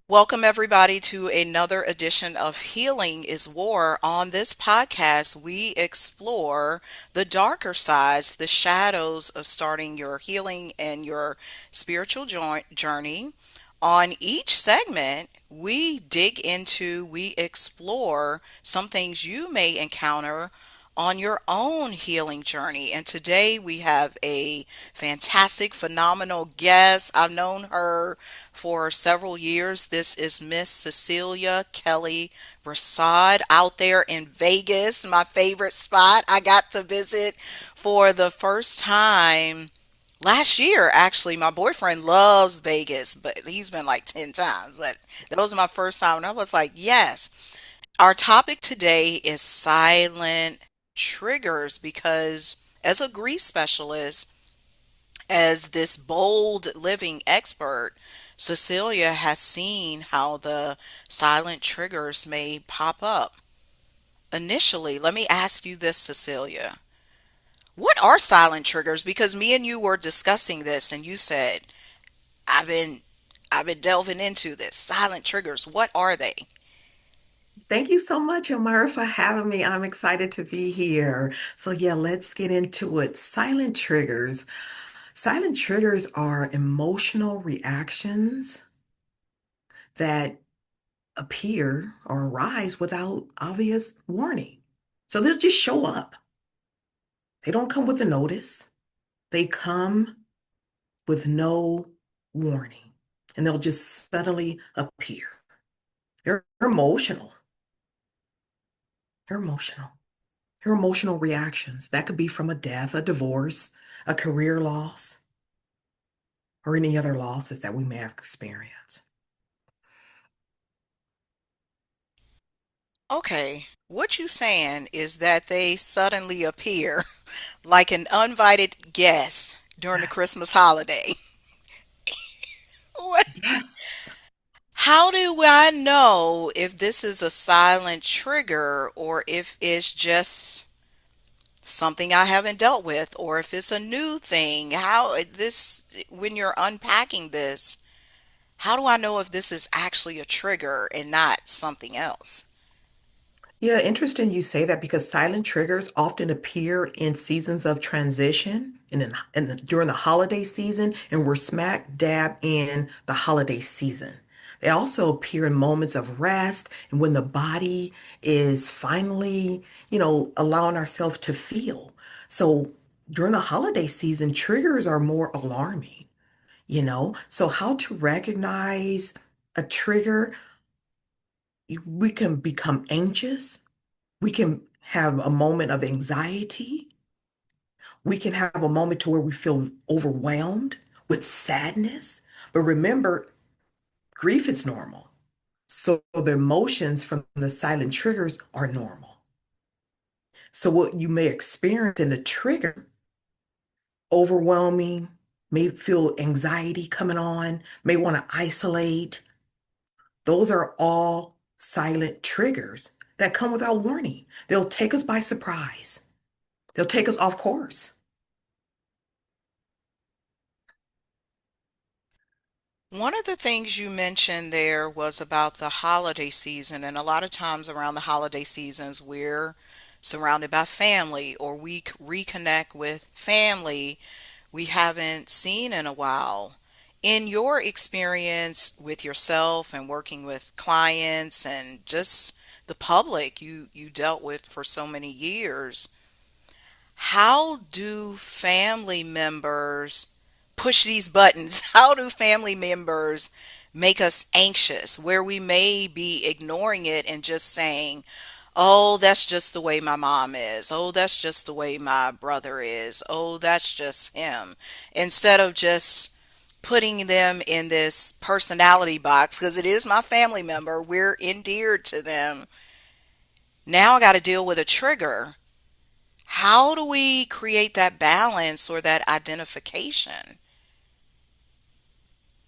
Welcome, everybody, to another edition of Healing is War. On this podcast, we explore the darker sides, the shadows of starting your healing and your spiritual journey. On each segment, we explore some things you may encounter on your own healing journey. And today we have a fantastic, phenomenal guest. I've known her for several years. This is Miss Cecelia Kelley Broussard out there in Vegas, my favorite spot. I got to visit for the first time last year. Actually, my boyfriend loves Vegas, but he's been like 10 times. But that was my first time, and I was like, yes. Our topic today is silent triggers because as a grief specialist, as this bold living expert, Cecilia has seen how the silent triggers may pop up. Initially, let me ask you this, Cecilia. What are silent triggers? Because me and you were discussing this and you said, I've been I've been delving into this. Silent triggers, what are they? Thank you so much, Amara, for having me. I'm excited to be here. So, yeah, let's get into it. Silent triggers. Silent triggers are emotional reactions that appear or arise without obvious warning. So they'll just show up. They don't come with a notice, they come with no warning, and they'll just suddenly appear. They're emotional. They're emotional. Your emotional reactions. That could be from a death, a divorce, a career loss, or any other losses that we may have experienced. Okay, what you saying is that they suddenly appear like an uninvited guest during the Christmas holiday. What? Yes. How do I know if this is a silent trigger or if it's just something I haven't dealt with or if it's a new thing? When you're unpacking this, how do I know if this is actually a trigger and not something else? Yeah, interesting you say that because silent triggers often appear in seasons of transition during the holiday season, and we're smack dab in the holiday season. They also appear in moments of rest and when the body is finally, allowing ourselves to feel. So during the holiday season, triggers are more alarming. So how to recognize a trigger, we can become anxious. We can have a moment of anxiety. We can have a moment to where we feel overwhelmed with sadness. But remember, grief is normal. So the emotions from the silent triggers are normal. So what you may experience in a trigger, overwhelming, may feel anxiety coming on, may want to isolate. Those are all silent triggers that come without warning. They'll take us by surprise. They'll take us off course. One of the things you mentioned there was about the holiday season, and a lot of times around the holiday seasons, we're surrounded by family or reconnect with family we haven't seen in a while. In your experience with yourself and working with clients and just the public you dealt with for so many years, how do family members push these buttons? How do family members make us anxious where we may be ignoring it and just saying, oh, that's just the way my mom is. Oh, that's just the way my brother is. Oh, that's just him. Instead of just putting them in this personality box, because it is my family member, we're endeared to them. Now I got to deal with a trigger. How do we create that balance or that identification?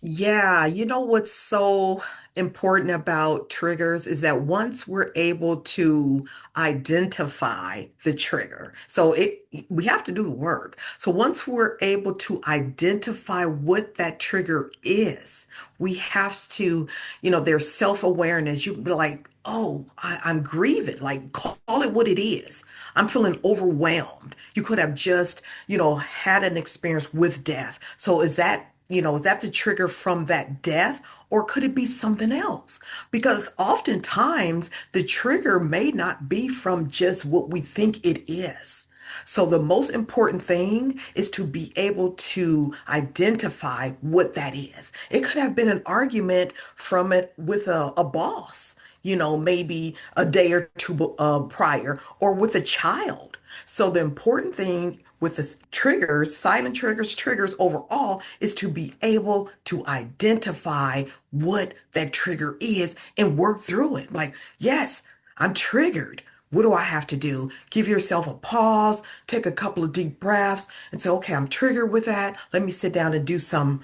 Yeah, you know what's so important about triggers is that once we're able to identify the trigger, so it we have to do the work. So once we're able to identify what that trigger is, we have to, there's self-awareness. You be like, oh, I'm grieving. Like, call it what it is. I'm feeling overwhelmed. You could have just, had an experience with death. So is that the trigger from that death, or could it be something else? Because oftentimes the trigger may not be from just what we think it is. So the most important thing is to be able to identify what that is. It could have been an argument from it with a boss, maybe a day or two prior, or with a child. So the important thing with the triggers, silent triggers, triggers overall, is to be able to identify what that trigger is and work through it. Like, yes, I'm triggered. What do I have to do? Give yourself a pause, take a couple of deep breaths, and say, okay, I'm triggered with that. Let me sit down and do some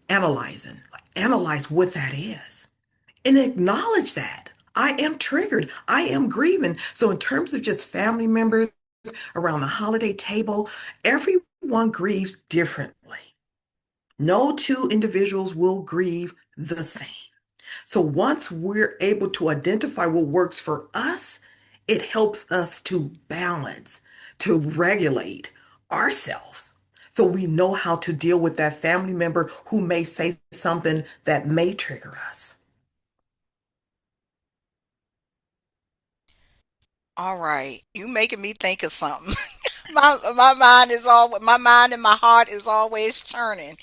analyzing. Like, analyze what that is and acknowledge that. I am triggered. I am grieving. So, in terms of just family members around the holiday table, everyone grieves differently. No two individuals will grieve the same. So, once we're able to identify what works for us, it helps us to balance, to regulate ourselves. So we know how to deal with that family member who may say something that may trigger us. All right, you making me think of something. My mind and my heart is always churning.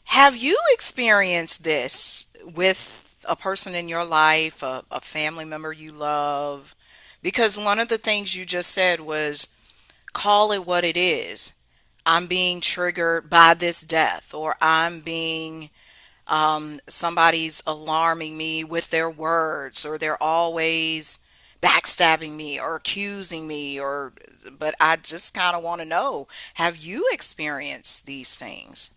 Have you experienced this with a person in your life, a family member you love? Because one of the things you just said was call it what it is. I'm being triggered by this death, or I'm being somebody's alarming me with their words, or they're always backstabbing me or accusing me, or but I just kind of want to know, have you experienced these things?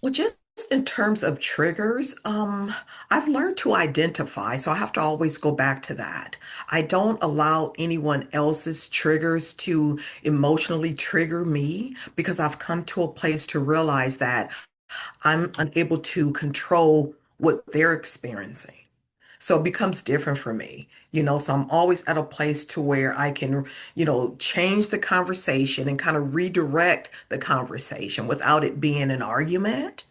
Well, just in terms of triggers, I've learned to identify, so I have to always go back to that. I don't allow anyone else's triggers to emotionally trigger me because I've come to a place to realize that I'm unable to control what they're experiencing. So it becomes different for me, so I'm always at a place to where I can, change the conversation and kind of redirect the conversation without it being an argument.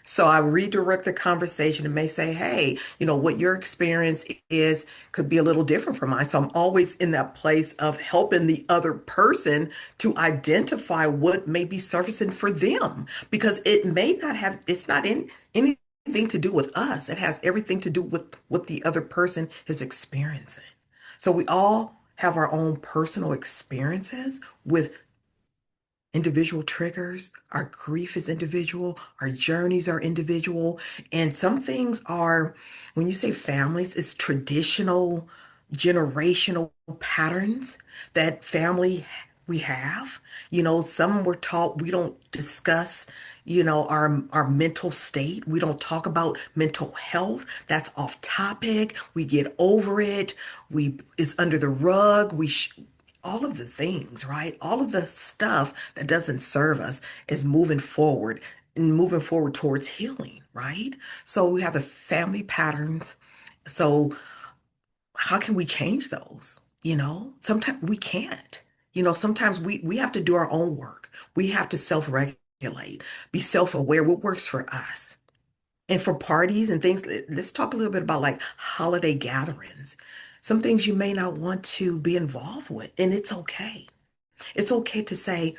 So I redirect the conversation and may say, hey, what your experience is could be a little different from mine. So I'm always in that place of helping the other person to identify what may be surfacing for them because it may not have, it's not in anything to do with us. It has everything to do with what the other person is experiencing. So we all have our own personal experiences with individual triggers. Our grief is individual. Our journeys are individual. And some things are, when you say families, it's traditional, generational patterns that family we have. Some were taught we don't discuss, our mental state. We don't talk about mental health. That's off topic. We get over it. It's under the rug. All of the things, right? All of the stuff that doesn't serve us is moving forward and moving forward towards healing, right? So we have the family patterns. So how can we change those? Sometimes we can't. Sometimes we have to do our own work. We have to self-regulate, be self-aware what works for us. And for parties and things, let's talk a little bit about like holiday gatherings. Some things you may not want to be involved with, and it's okay. It's okay to say,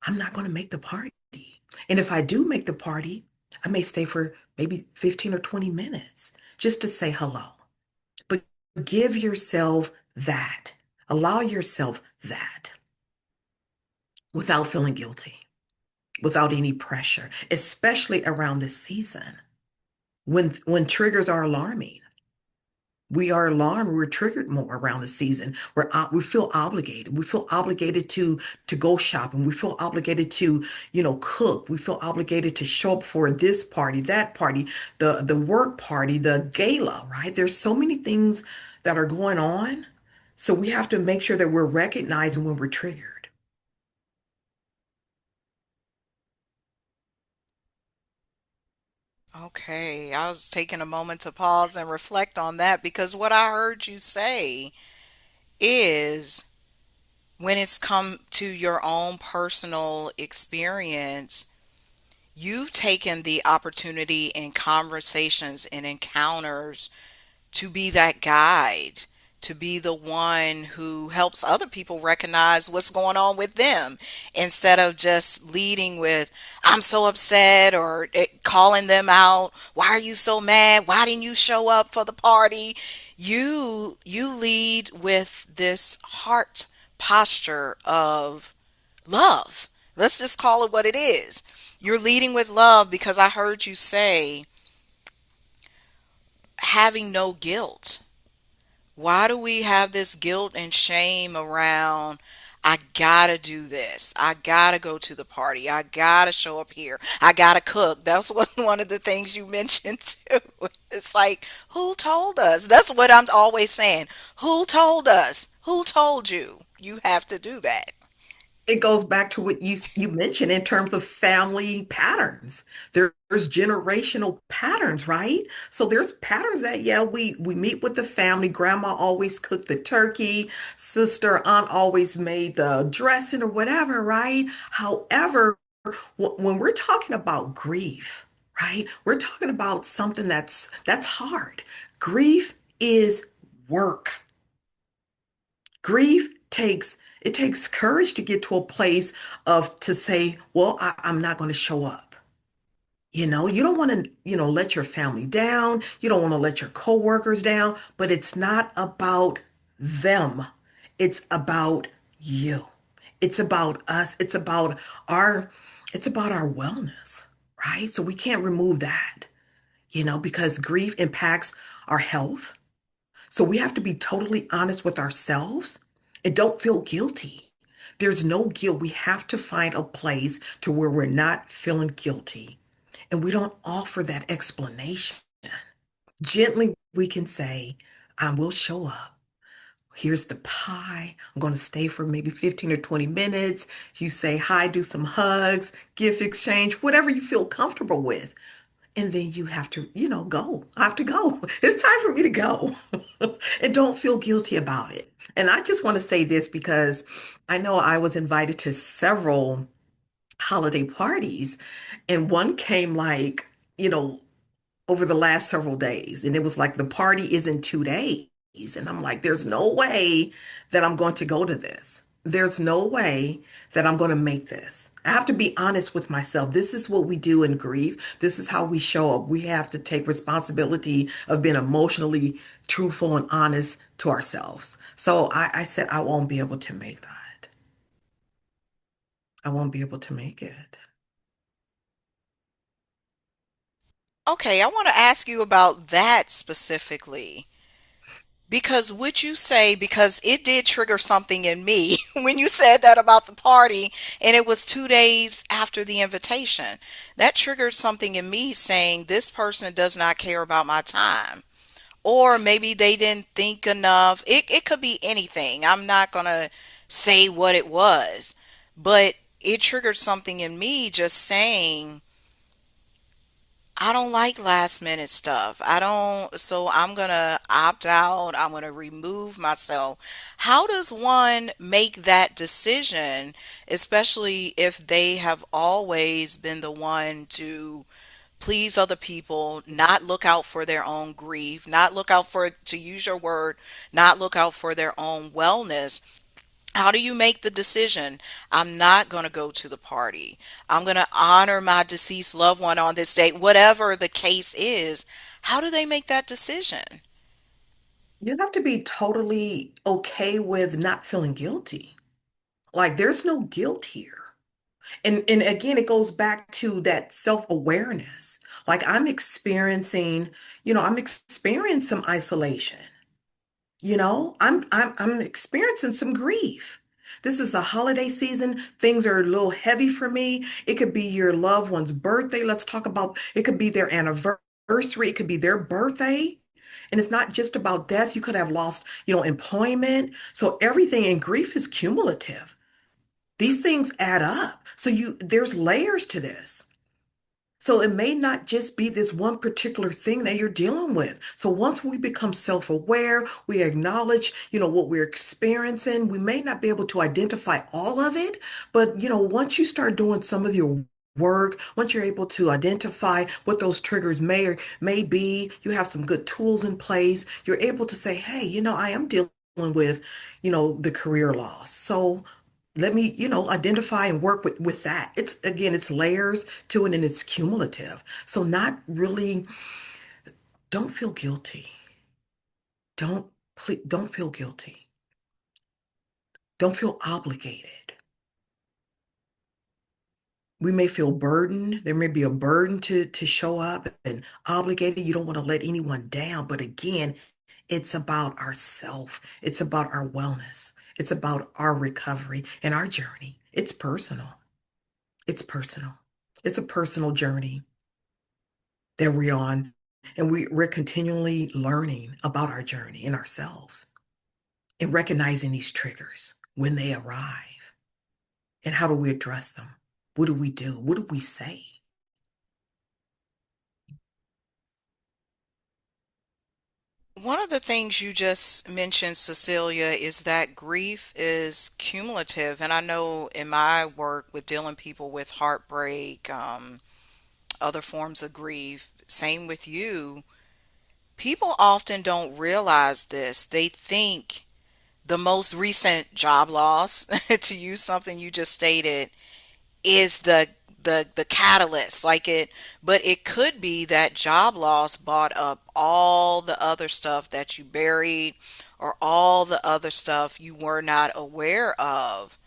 I'm not going to make the party. And if I do make the party, I may stay for maybe 15 or 20 minutes just to say hello. But give yourself that. Allow yourself that without feeling guilty, without any pressure, especially around this season when triggers are alarming. We are alarmed. We're triggered more around the season. We feel obligated. We feel obligated to go shopping. We feel obligated to, cook. We feel obligated to show up for this party, that party, the work party, the gala, right? There's so many things that are going on. So we have to make sure that we're recognizing when we're triggered. Okay, I was taking a moment to pause and reflect on that because what I heard you say is when it's come to your own personal experience, you've taken the opportunity in conversations and encounters to be that guide, to be the one who helps other people recognize what's going on with them instead of just leading with, I'm so upset, or calling them out. Why are you so mad? Why didn't you show up for the party? You lead with this heart posture of love. Let's just call it what it is. You're leading with love because I heard you say having no guilt. Why do we have this guilt and shame around? I gotta do this. I gotta go to the party. I gotta show up here. I gotta cook. That's what one of the things you mentioned too. It's like, who told us? That's what I'm always saying. Who told us? Who told you? You have to do that. It goes back to what you mentioned in terms of family patterns. There's generational patterns, right? So there's patterns that yeah, we meet with the family. Grandma always cooked the turkey, sister, aunt always made the dressing or whatever, right? However, when we're talking about grief, right? We're talking about something that's hard. Grief is work. Grief takes courage to get to a place of to say, well, I'm not going to show up. You don't want to, let your family down. You don't want to let your coworkers down, but it's not about them. It's about you. It's about us. Our, it's about our wellness, right? So we can't remove that, because grief impacts our health. So we have to be totally honest with ourselves and don't feel guilty. There's no guilt. We have to find a place to where we're not feeling guilty. And we don't offer that explanation. Gently, we can say, I will show up. Here's the pie. I'm going to stay for maybe 15 or 20 minutes. You say hi, do some hugs, gift exchange, whatever you feel comfortable with. And then you have to, go. I have to go. It's time for me to go. And don't feel guilty about it. And I just want to say this because I know I was invited to several holiday parties, and one came like, you know, over the last several days. And it was like the party is in 2 days. And I'm like, there's no way that I'm going to go to this. There's no way that I'm going to make this. I have to be honest with myself. This is what we do in grief. This is how we show up. We have to take responsibility of being emotionally truthful and honest to ourselves. So I said, I won't be able to make that. I won't be able to make it. Okay, I want to ask you about that specifically. Because would you say, because it did trigger something in me when you said that about the party, and it was 2 days after the invitation, that triggered something in me saying, this person does not care about my time. Or maybe they didn't think enough. It could be anything. I'm not going to say what it was, but it triggered something in me just saying, I don't like last minute stuff. I don't, so I'm gonna opt out. I'm gonna remove myself. How does one make that decision, especially if they have always been the one to please other people, not look out for their own grief, not look out for, to use your word, not look out for their own wellness? How do you make the decision? I'm not going to go to the party. I'm going to honor my deceased loved one on this date, whatever the case is. How do they make that decision? You have to be totally okay with not feeling guilty. Like there's no guilt here. And again, it goes back to that self-awareness. Like I'm experiencing some isolation. I'm experiencing some grief. This is the holiday season. Things are a little heavy for me. It could be your loved one's birthday. Let's talk about it could be their anniversary. It could be their birthday. And it's not just about death. You could have lost, employment. So everything in grief is cumulative. These things add up. So there's layers to this. So it may not just be this one particular thing that you're dealing with. So once we become self-aware, we acknowledge, what we're experiencing, we may not be able to identify all of it, but once you start doing some of your work, once you're able to identify what those triggers may be, you have some good tools in place, you're able to say, hey, I am dealing with, the career loss. So let me, identify and work with that. It's again, it's layers to it and it's cumulative. So not really, don't feel guilty. Don't feel guilty. Don't feel obligated. We may feel burdened. There may be a burden to show up and obligated. You don't want to let anyone down. But again, it's about ourself. It's about our wellness. It's about our recovery and our journey. It's personal. It's personal. It's a personal journey that we're on. And we're continually learning about our journey and ourselves and recognizing these triggers when they arrive. And how do we address them? What do we do? What do we say? One of the things you just mentioned, Cecilia, is that grief is cumulative. And I know in my work with dealing people with heartbreak, other forms of grief, same with you, people often don't realize this. They think the most recent job loss, to use something you just stated, is the catalyst, like it, but it could be that job loss brought up all the other stuff that you buried, or all the other stuff you were not aware of.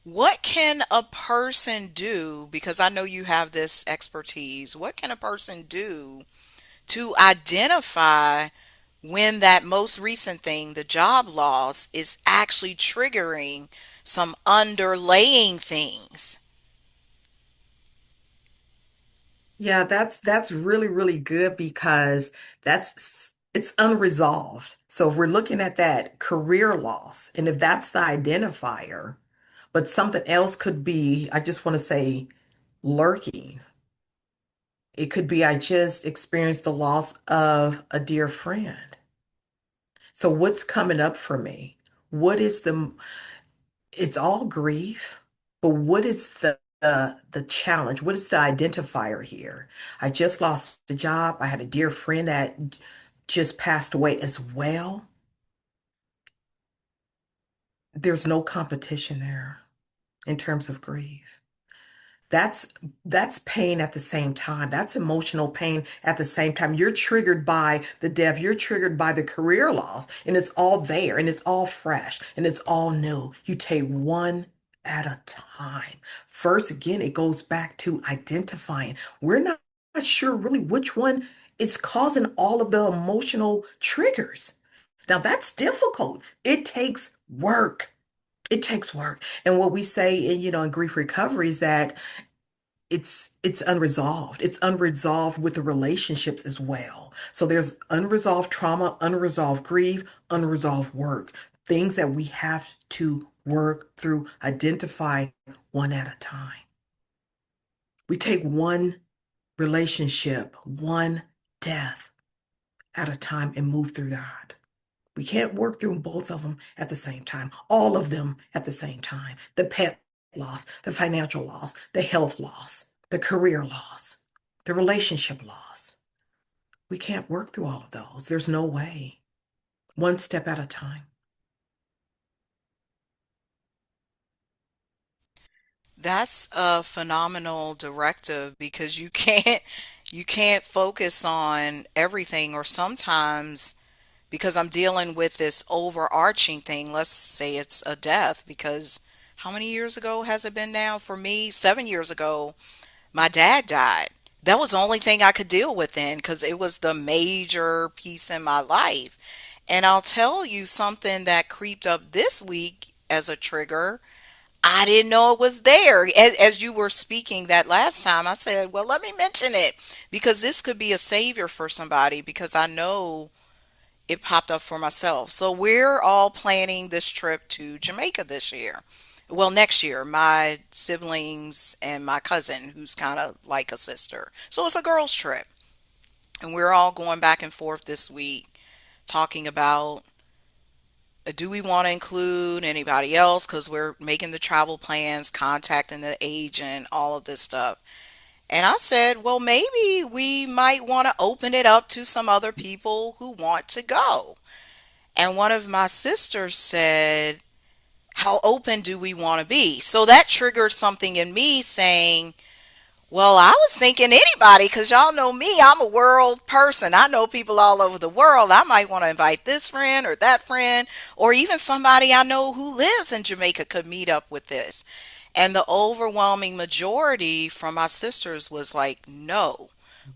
What can a person do, because I know you have this expertise, what can a person do to identify when that most recent thing, the job loss, is actually triggering some underlaying things? Yeah, that's really, really good because it's unresolved. So if we're looking at that career loss, and if that's the identifier, but something else could be, I just want to say, lurking. It could be I just experienced the loss of a dear friend. So what's coming up for me? What is it's all grief, but what is the challenge? What is the identifier here? I just lost a job. I had a dear friend that just passed away as well. There's no competition there in terms of grief. That's that's pain at the same time. That's emotional pain at the same time. You're triggered by the death. You're triggered by the career loss, and it's all there, and it's all fresh, and it's all new. You take one at a time. First, again, it goes back to identifying. We're not sure really which one is causing all of the emotional triggers. Now, that's difficult. It takes work. It takes work. And what we say in grief recovery is that it's unresolved. It's unresolved with the relationships as well. So there's unresolved trauma, unresolved grief, unresolved work, things that we have to work through, identify one at a time. We take one relationship, one death at a time and move through that. We can't work through both of them at the same time, all of them at the same time. The pet loss, the financial loss, the health loss, the career loss, the relationship loss. We can't work through all of those. There's no way. One step at a time. That's a phenomenal directive, because you can't focus on everything, or sometimes, because I'm dealing with this overarching thing, let's say it's a death, because how many years ago has it been now for me? 7 years ago, my dad died. That was the only thing I could deal with then, because it was the major piece in my life. And I'll tell you something that creeped up this week as a trigger. I didn't know it was there. As you were speaking that last time, I said, well, let me mention it because this could be a savior for somebody because I know it popped up for myself. So we're all planning this trip to Jamaica this year. Well, next year, my siblings and my cousin, who's kind of like a sister. So it's a girls' trip. And we're all going back and forth this week talking about do we want to include anybody else because we're making the travel plans, contacting the agent, all of this stuff. And I said, well, maybe we might want to open it up to some other people who want to go. And one of my sisters said, how open do we want to be? So that triggered something in me saying, well, I was thinking anybody, because y'all know me, I'm a world person. I know people all over the world. I might want to invite this friend or that friend, or even somebody I know who lives in Jamaica could meet up with this. And the overwhelming majority from my sisters was like, no,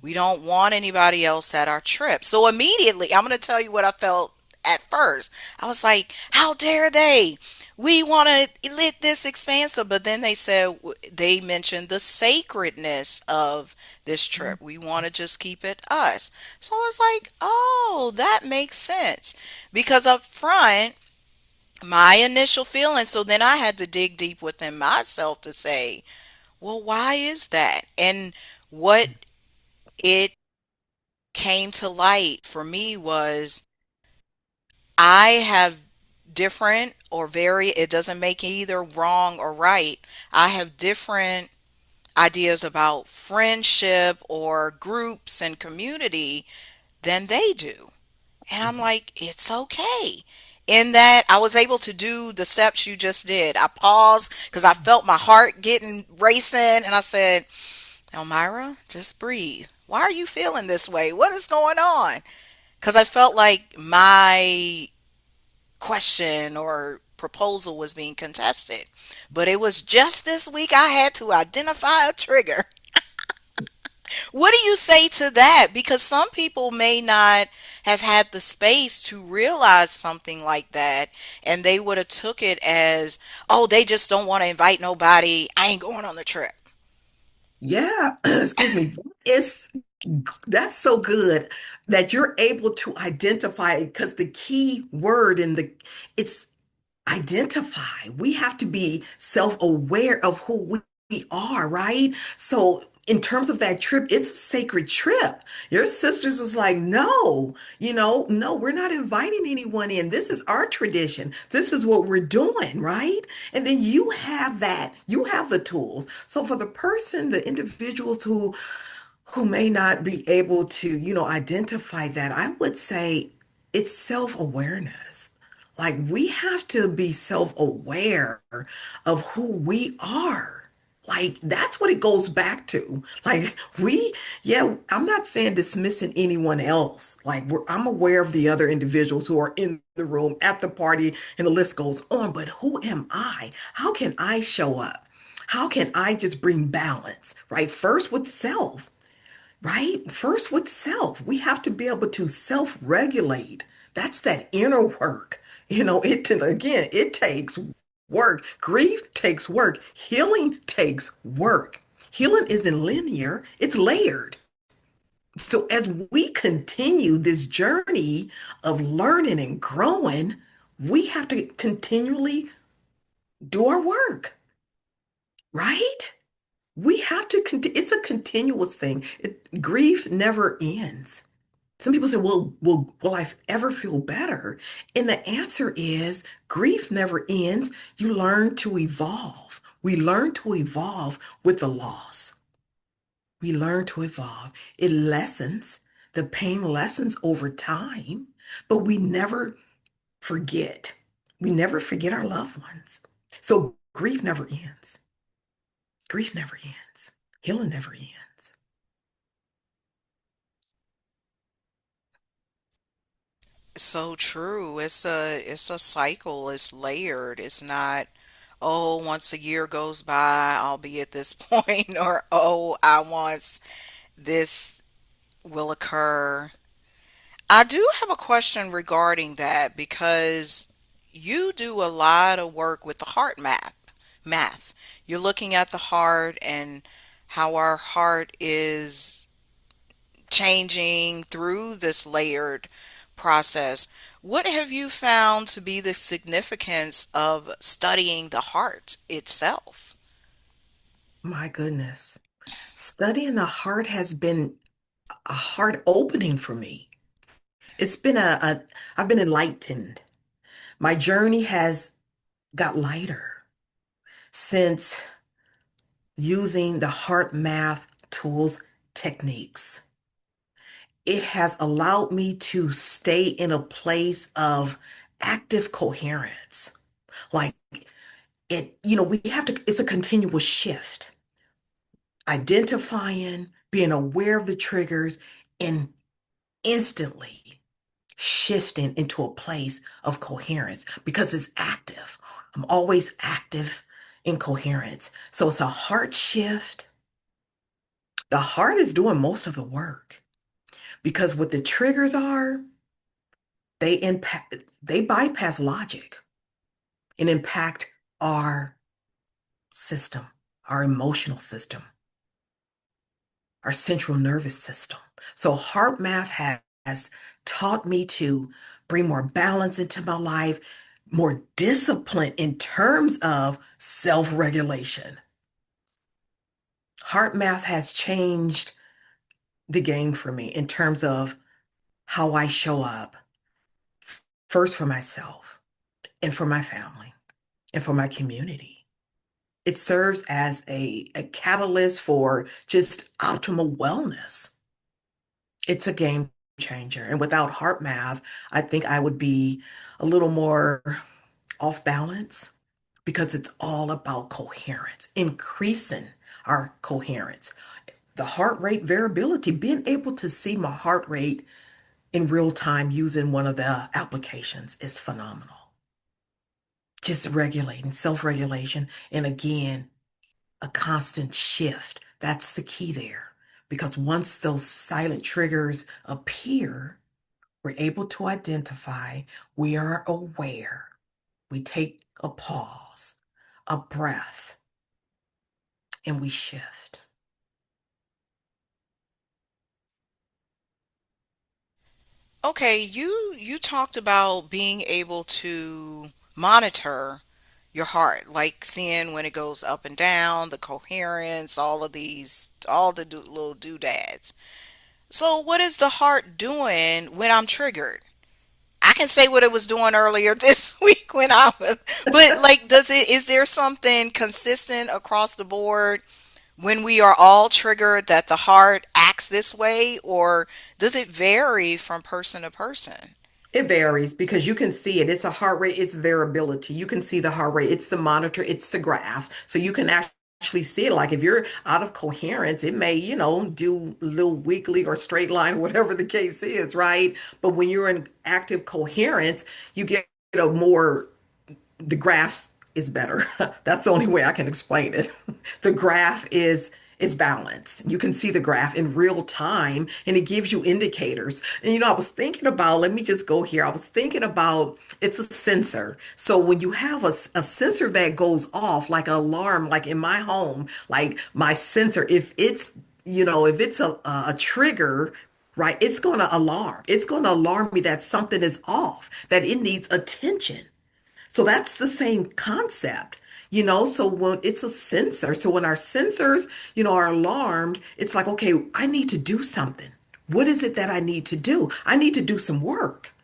we don't want anybody else at our trip. So immediately, I'm going to tell you what I felt at first. I was like, how dare they? We want to let this expansive. But then they said, they mentioned the sacredness of this trip. We want to just keep it us. So I was like, oh, that makes sense. Because up front, my initial feeling, so then I had to dig deep within myself to say, well, why is that? And what it came to light for me was I have different or very, it doesn't make either wrong or right. I have different ideas about friendship or groups and community than they do. And I'm like, it's okay. In that, I was able to do the steps you just did. I paused because I felt my heart getting racing, and I said, Elmira, just breathe. Why are you feeling this way? What is going on? Because I felt like my question or proposal was being contested. But it was just this week I had to identify a trigger. What do you say to that? Because some people may not have had the space to realize something like that, and they would have took it as, oh, they just don't want to invite nobody. I ain't going on the trip. Yeah, excuse me. It's that's so good that you're able to identify because the key word in the it's identify. We have to be self-aware of who we are, right? So in terms of that trip, it's a sacred trip. Your sisters was like, no, no, we're not inviting anyone in. This is our tradition. This is what we're doing, right? And then you have that. You have the tools. So for the person, the individuals who may not be able to, identify that, I would say it's self-awareness. Like we have to be self-aware of who we are. Like that's what it goes back to. Like yeah, I'm not saying dismissing anyone else. Like I'm aware of the other individuals who are in the room at the party and the list goes on, but who am I? How can I show up? How can I just bring balance, right? First with self, right? First with self. We have to be able to self-regulate. That's that inner work. Again, it takes work. Grief takes work. Healing takes work. Healing isn't linear, it's layered. So as we continue this journey of learning and growing, we have to continually do our work, right? We have to, it's a continuous thing. Grief never ends. Some people say, well, will I ever feel better? And the answer is grief never ends. You learn to evolve. We learn to evolve with the loss. We learn to evolve. It lessens. The pain lessens over time, but we never forget. We never forget our loved ones. So grief never ends. Grief never ends. Healing never ends. So true. It's a cycle. It's layered. It's not, oh, once a year goes by, I'll be at this point, or oh, I once this will occur. I do have a question regarding that because you do a lot of work with the heart math. You're looking at the heart and how our heart is changing through this layered process. What have you found to be the significance of studying the heart itself? My goodness. Studying the heart has been a heart opening for me. It's been I've been enlightened. My journey has got lighter since using the heart math tools techniques. It has allowed me to stay in a place of active coherence. Like we have to, it's a continuous shift, identifying, being aware of the triggers, and instantly shifting into a place of coherence because it's active. I'm always active in coherence. So it's a heart shift. The heart is doing most of the work because what the triggers are, they bypass logic and impact our system, our emotional system, our central nervous system. So heart math has taught me to bring more balance into my life, more discipline in terms of self-regulation. Heart math has changed the game for me in terms of how I show up, first for myself and for my family and for my community. It serves as a catalyst for just optimal wellness. It's a game changer. And without heart math, I think I would be a little more off balance because it's all about coherence, increasing our coherence. The heart rate variability, being able to see my heart rate in real time using one of the applications is phenomenal. Just regulating, self-regulation, and again, a constant shift. That's the key there. Because once those silent triggers appear, we're able to identify, we are aware, we take a pause, a breath, and we shift. Okay, you talked about being able to monitor your heart, like seeing when it goes up and down, the coherence, all of these, all the little doodads. So, what is the heart doing when I'm triggered? I can say what it was doing earlier this week when I was, but like, is there something consistent across the board when we are all triggered that the heart acts this way, or does it vary from person to person? It varies because you can see it. It's a heart rate, it's variability. You can see the heart rate, it's the monitor, it's the graph. So you can actually see it. Like if you're out of coherence, it may, do a little weekly or straight line, whatever the case is, right? But when you're in active coherence, you get a more the graph is better. That's the only way I can explain it. The graph is balanced. You can see the graph in real time and it gives you indicators. And I was thinking about, let me just go here. I was thinking about it's a sensor. So when you have a sensor that goes off like an alarm, like in my home, like my sensor, if it's a trigger, right, it's going to alarm. It's going to alarm me that something is off, that it needs attention. So that's the same concept, So when it's a sensor, so when our sensors, are alarmed, it's like, okay, I need to do something. What is it that I need to do? I need to do some work.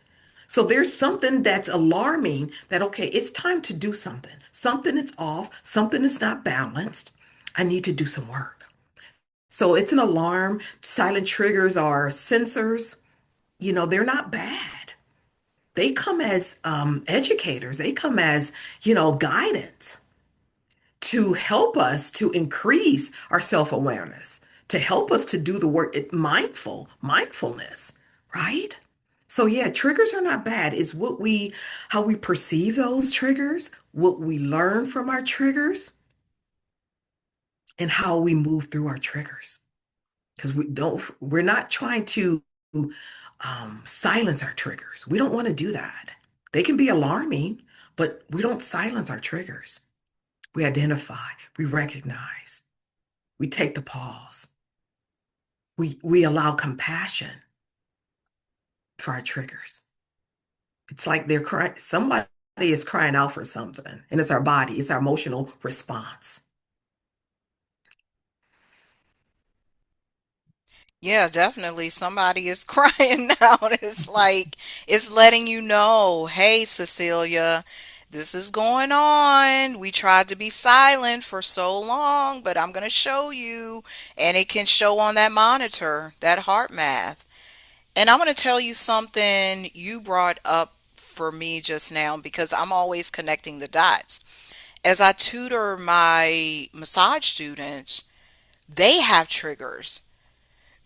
So there's something that's alarming that, okay, it's time to do something. Something is off, something is not balanced. I need to do some work. So it's an alarm. Silent triggers are sensors. They're not bad. They come as educators. They come as, guidance to help us to increase our self-awareness, to help us to do the work, mindfulness, right? So yeah, triggers are not bad. It's how we perceive those triggers, what we learn from our triggers, and how we move through our triggers. Because we're not trying to silence our triggers. We don't want to do that. They can be alarming, but we don't silence our triggers. We identify, we recognize, we take the pause, we allow compassion for our triggers. It's like they're crying, somebody is crying out for something, and it's our body, it's our emotional response. Yeah, definitely. Somebody is crying out. It's like it's letting you know, hey, Cecilia, this is going on. We tried to be silent for so long, but I'm going to show you. And it can show on that monitor, that heart math. And I'm going to tell you something you brought up for me just now because I'm always connecting the dots. As I tutor my massage students, they have triggers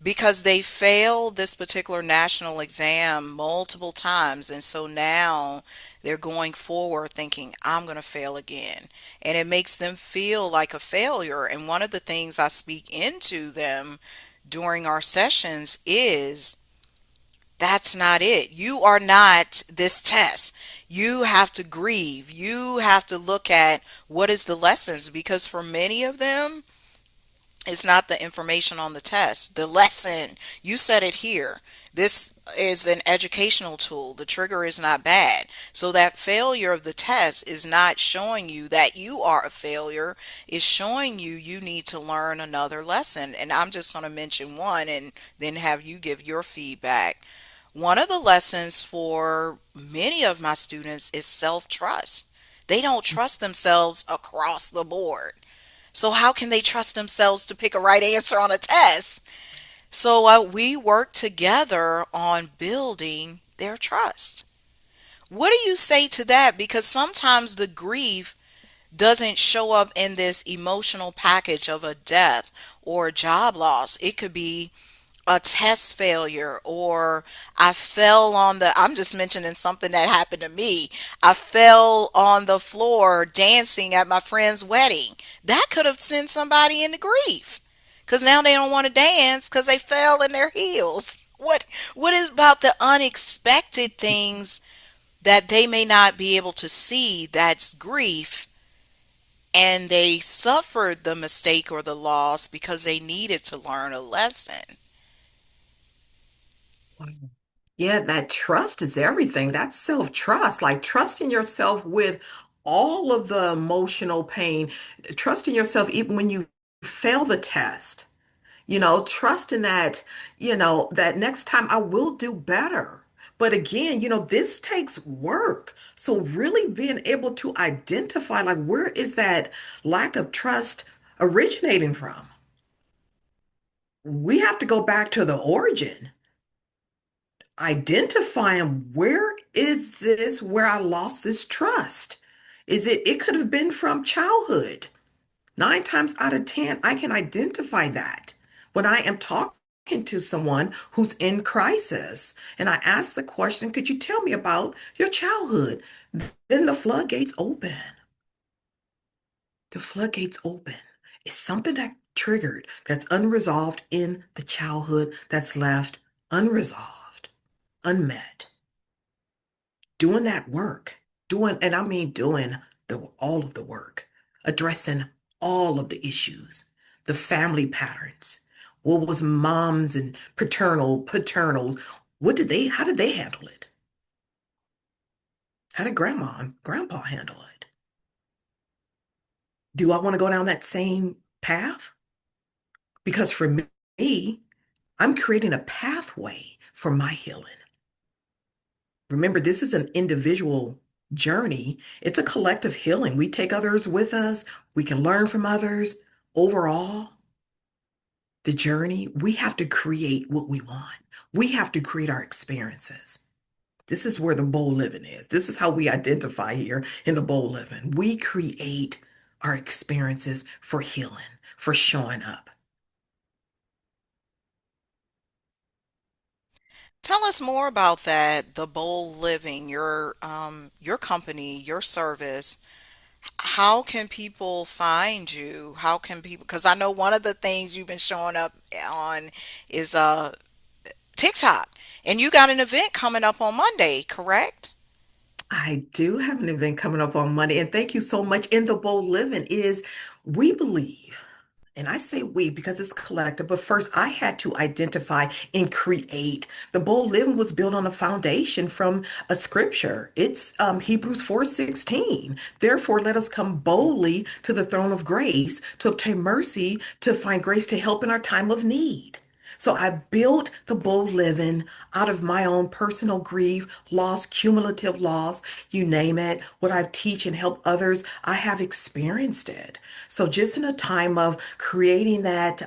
because they failed this particular national exam multiple times. And so now they're going forward thinking, I'm going to fail again. And it makes them feel like a failure. And one of the things I speak into them during our sessions is that's not it. You are not this test. You have to grieve. You have to look at what is the lessons because for many of them, it's not the information on the test. The lesson, you said it here. This is an educational tool. The trigger is not bad. So that failure of the test is not showing you that you are a failure. It's showing you you need to learn another lesson. And I'm just going to mention one and then have you give your feedback. One of the lessons for many of my students is self-trust. They don't trust themselves across the board. So how can they trust themselves to pick a right answer on a test? So we work together on building their trust. What do you say to that? Because sometimes the grief doesn't show up in this emotional package of a death or a job loss. It could be a test failure or I fell on the I'm just mentioning something that happened to me. I fell on the floor dancing at my friend's wedding. That could have sent somebody into grief because now they don't want to dance because they fell in their heels. What is about the unexpected things that they may not be able to see that's grief and they suffered the mistake or the loss because they needed to learn a lesson. Wow. Yeah, that trust is everything. That's self-trust, like trusting yourself with all of the emotional pain, trusting yourself even when you fail the test. Trusting that, that next time I will do better. But again, this takes work. So really being able to identify, like, where is that lack of trust originating from? We have to go back to the origin, identifying where I lost this trust. It could have been from childhood. 9 times out of 10, I can identify that when I am talking to someone who's in crisis. And I ask the question, could you tell me about your childhood? Then the floodgates open. The floodgates open. It's something that triggered that's unresolved in the childhood that's left unresolved, unmet. Doing that work, and I mean doing all of the work, addressing all of the issues, the family patterns. What was moms and paternals? How did they handle it? How did grandma and grandpa handle it? Do I want to go down that same path? Because for me, I'm creating a pathway for my healing. Remember, this is an individual journey. It's a collective healing. We take others with us. We can learn from others. Overall, the journey, we have to create what we want. We have to create our experiences. This is where the bowl living is. This is how we identify here in the bowl living. We create our experiences for healing, for showing up. Tell us more about that, the Bold Living, your company, your service. How can people find you? How can people, because I know one of the things you've been showing up on is TikTok. And you got an event coming up on Monday, correct? I do have an event coming up on Monday, and thank you so much. In the Bold Living is we believe, and I say we because it's collective, but first I had to identify and create. The Bold Living was built on a foundation from a scripture. It's Hebrews 4:16. Therefore, let us come boldly to the throne of grace to obtain mercy, to find grace to help in our time of need. So I built the bold living out of my own personal grief, loss, cumulative loss, you name it. What I teach and help others, I have experienced it. So just in a time of creating that,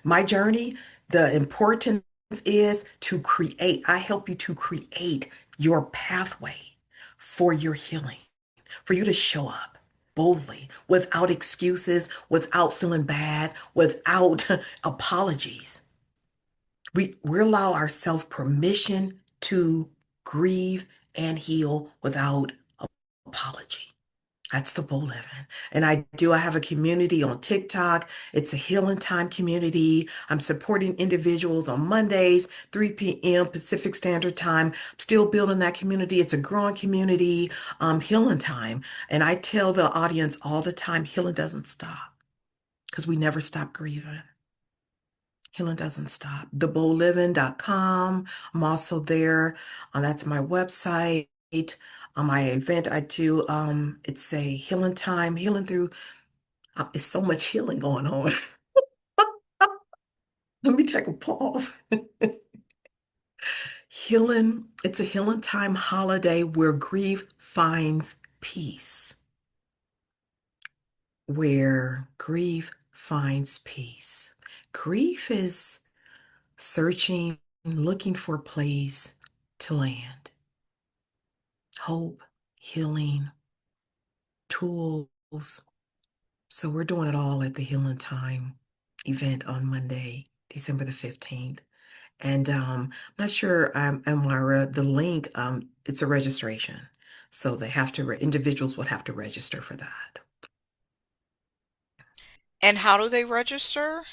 my journey, the importance is to create. I help you to create your pathway for your healing, for you to show up boldly, without excuses, without feeling bad, without apologies. We allow ourselves permission to grieve and heal without apology. That's the bold living. And I have a community on TikTok. It's a healing time community. I'm supporting individuals on Mondays, 3 p.m. Pacific Standard Time. I'm still building that community. It's a growing community, healing time. And I tell the audience all the time, healing doesn't stop because we never stop grieving. Healing doesn't stop. Theboldliving.com. I'm also there. That's my website. On my event, I do, it's a healing time, healing through, it's so much healing going on. Let me take a pause. Healing, it's a healing time holiday where grief finds peace. Where grief finds peace. Grief is searching, looking for a place to land. Hope, healing, tools. So we're doing it all at the Healing Time event on Monday, December the 15th. And I'm not sure, Amara, the link, it's a registration. So they have to, individuals would have to register for that. And how do they register?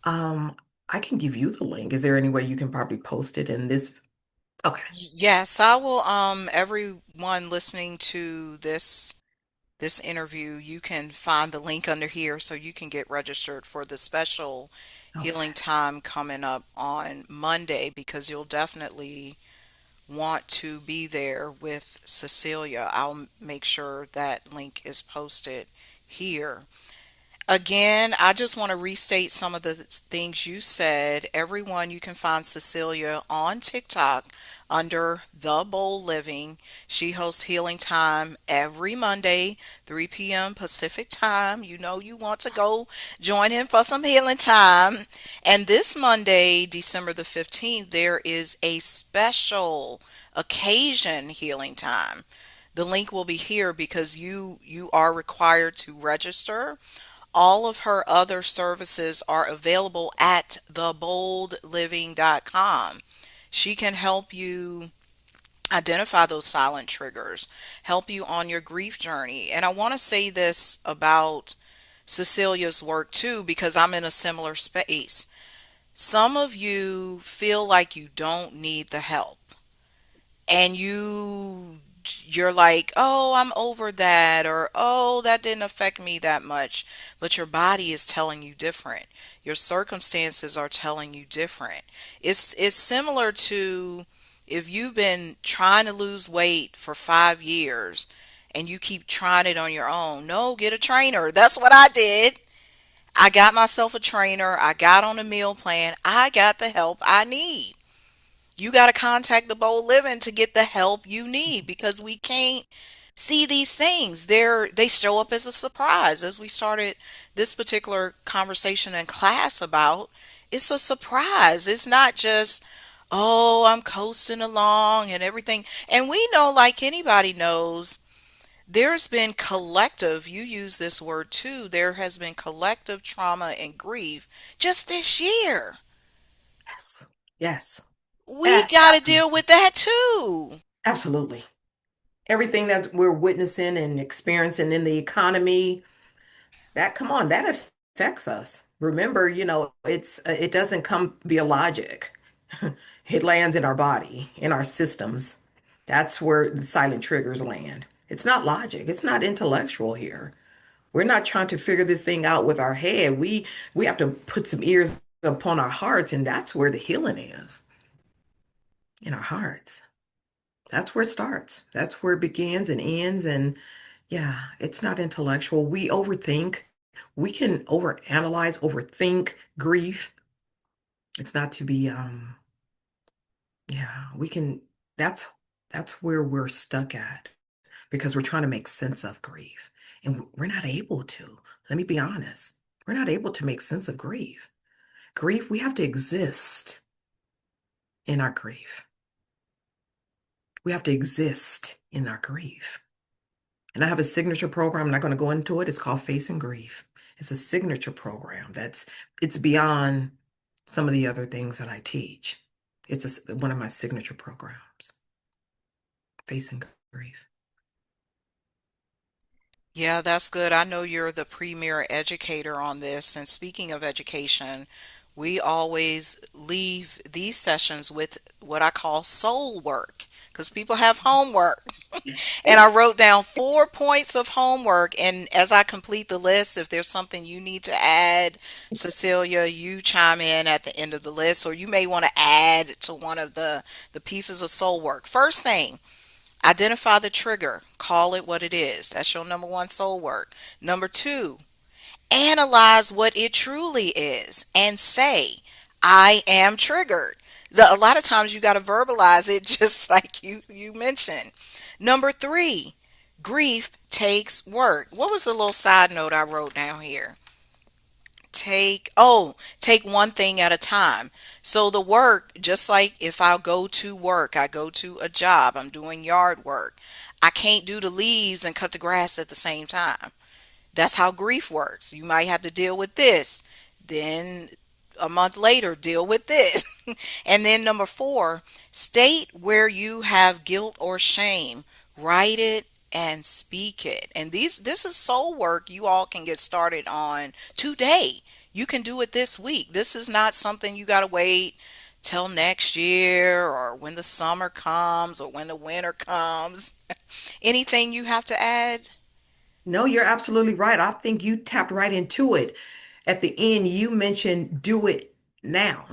Um, I can give you the link. Is there any way you can probably post it in this? Okay. Yes, I will everyone listening to this interview, you can find the link under here so you can get registered for the special Okay. healing time coming up on Monday because you'll definitely want to be there with Cecelia. I'll make sure that link is posted here. Again, I just want to restate some of the things you said. Everyone, you can find Cecelia on TikTok under The Bold Living. She hosts Healing Time every Monday, 3 p.m. Pacific Time. You know you want to go join in for some healing time. And this Monday, December the 15th, there is a special occasion healing time. The link will be here because you are required to register. All of her other services are available at theboldliving.com. She can help you identify those silent triggers, help you on your grief journey. And I want to say this about Cecilia's work too, because I'm in a similar space. Some of you feel like you don't need the help and you're like, "Oh, I'm over that," or "Oh, that didn't affect me that much." But your body is telling you different. Your circumstances are telling you different. It's similar to if you've been trying to lose weight for 5 years and you keep trying it on your own. No, get a trainer. That's what I did. I got myself a trainer. I got on a meal plan. I got the help I need. You got to contact the Bold Living to get the help you need because we can't see these things. They show up as a surprise. As we started this particular conversation in class about, it's a surprise. It's not just, oh, I'm coasting along and everything. And we know, like anybody knows, there's been collective, you use this word too, there has been collective trauma and grief just this year. Yes. Yes. We got to deal Absolutely. with that too. Absolutely. Everything that we're witnessing and experiencing in the economy, that, come on, that affects us. Remember, it doesn't come via logic. It lands in our body, in our systems. That's where the silent triggers land. It's not logic. It's not intellectual here. We're not trying to figure this thing out with our head. We have to put some ears upon our hearts, and that's where the healing is, in our hearts. That's where it starts. That's where it begins and ends. And yeah, it's not intellectual. We overthink. We can overanalyze, overthink grief. It's not to be yeah, we can that's that's where we're stuck at because we're trying to make sense of grief. And we're not able to. Let me be honest. We're not able to make sense of grief. Grief, we have to exist in our grief. We have to exist in our grief. And I have a signature program. I'm not going to go into it. It's called Facing Grief. It's a signature program it's beyond some of the other things that I teach. One of my signature programs, Facing Grief. Yeah, that's good. I know you're the premier educator on this. And speaking of education, we always leave these sessions with what I call soul work because people have homework. And I wrote down 4 points of homework. And as I complete the list, if there's something you need to add, Cecilia, you chime in at the end of the list, or you may want to add to one of the pieces of soul work. First thing, identify the trigger. Call it what it is. That's your number one soul work. Number two, analyze what it truly is and say, I am triggered. A lot of times you got to verbalize it just like you mentioned. Number three, grief takes work. What was the little side note I wrote down here? Take one thing at a time. So the work, just like if I go to work, I go to a job, I'm doing yard work. I can't do the leaves and cut the grass at the same time. That's how grief works. You might have to deal with this. Then a month later, deal with this. And then number four, state where you have guilt or shame. Write it and speak it. And this is soul work you all can get started on today. You can do it this week. This is not something you got to wait till next year or when the summer comes or when the winter comes. Anything you have to add? No, you're absolutely right. I think you tapped right into it. At the end, you mentioned do it now.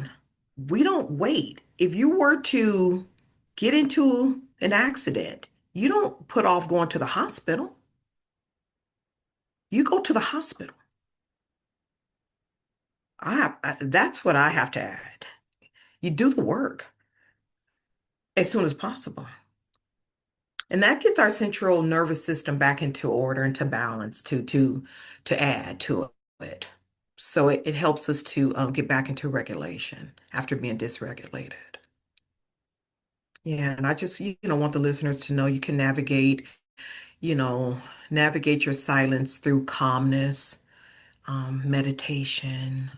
We don't wait. If you were to get into an accident, you don't put off going to the hospital. You go to the hospital. That's what I have to add. You do the work as soon as possible. And that gets our central nervous system back into order and to balance to add to it. So it helps us to get back into regulation after being dysregulated. Yeah, and I just want the listeners to know you can you know, navigate your silence through calmness, meditation,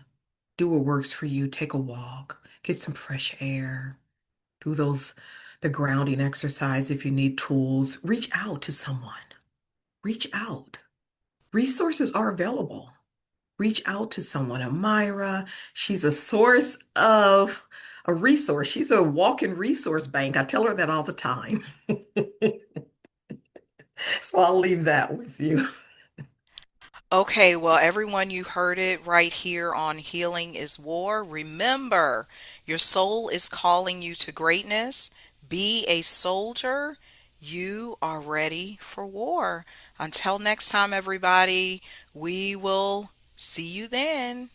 do what works for you, take a walk, get some fresh air, do the grounding exercise if you need tools, reach out to someone. Reach out. Resources are available. Reach out to someone. Amira, she's a source of a resource. She's a walking resource bank. I tell her that all the time. So I'll leave that with you. Okay, well, everyone, you heard it right here on Healing is War. Remember, your soul is calling you to greatness. Be a soldier. You are ready for war. Until next time, everybody, we will see you then.